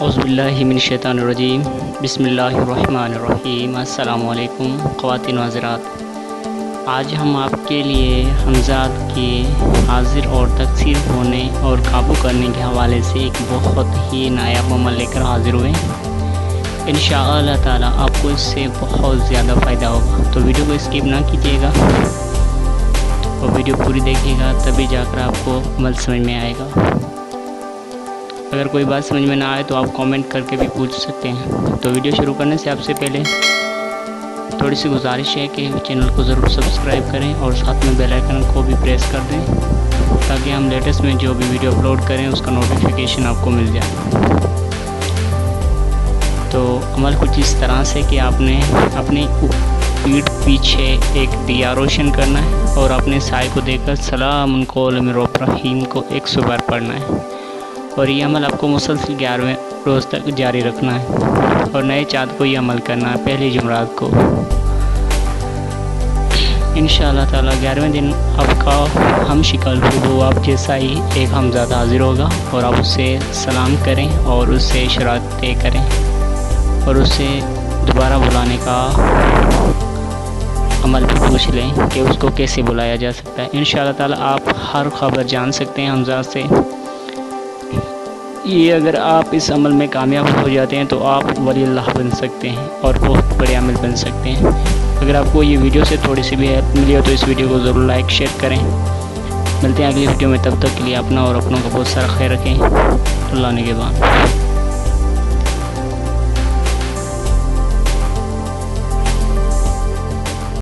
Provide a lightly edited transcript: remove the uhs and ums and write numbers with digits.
اعوذ من الشیطان الرجیم بسم اللہ الرحمن الرحیم۔ السلام علیکم خواتین و حضرات، آج ہم آپ کے لیے حمزات کے حاضر اور تکثیر ہونے اور قابو کرنے کے حوالے سے ایک بہت ہی نایاب عمل لے کر حاضر ہوئے۔ انشاءاللہ تعالی آپ کو اس سے بہت زیادہ فائدہ ہوگا، تو ویڈیو کو اسکپ نہ کیجیے گا اور ویڈیو پوری دیکھیے گا، تبھی جا کر آپ کو عمل سمجھ میں آئے گا۔ اگر کوئی بات سمجھ میں نہ آئے تو آپ کامنٹ کر کے بھی پوچھ سکتے ہیں۔ تو ویڈیو شروع کرنے سے آپ سے پہلے تھوڑی سی گزارش ہے کہ چینل کو ضرور سبسکرائب کریں اور ساتھ میں بیل آئیکن کو بھی پریس کر دیں تاکہ ہم لیٹسٹ میں جو بھی ویڈیو اپلوڈ کریں اس کا نوٹیفیکیشن آپ کو مل جائے۔ تو عمل کچھ اس طرح سے کہ آپ نے اپنی پیٹھ پیچھے ایک دیا روشن کرنا ہے اور اپنے سائے کو دے کر سلام قول من رب رحیم کو 100 بار پڑھنا ہے، اور یہ عمل آپ کو مسلسل 11ویں روز تک جاری رکھنا ہے، اور نئے چاند کو یہ عمل کرنا ہے پہلی جمعرات کو۔ انشاءاللہ تعالی 11ویں دن آپ کا ہم شکل ہو آپ جیسا ہی ایک حمزہ حاضر ہوگا، اور آپ اس سے سلام کریں اور اس سے اشارات طے کریں اور اس سے دوبارہ بلانے کا عمل بھی پوچھ لیں کہ اس کو کیسے بلایا جا سکتا ہے۔ انشاءاللہ تعالی آپ ہر خبر جان سکتے ہیں حمزہ سے۔ یہ اگر آپ اس عمل میں کامیاب ہو جاتے ہیں تو آپ ولی اللہ بن سکتے ہیں اور بہت بڑے عامل بن سکتے ہیں۔ اگر آپ کو یہ ویڈیو سے تھوڑی سی بھی ہیلپ ملی ہو تو اس ویڈیو کو ضرور لائک شیئر کریں۔ ملتے ہیں اگلی ویڈیو میں، تب تک کے لیے اپنا اور اپنوں کا بہت سارا خیال رکھیں۔ اللہ نگہبان۔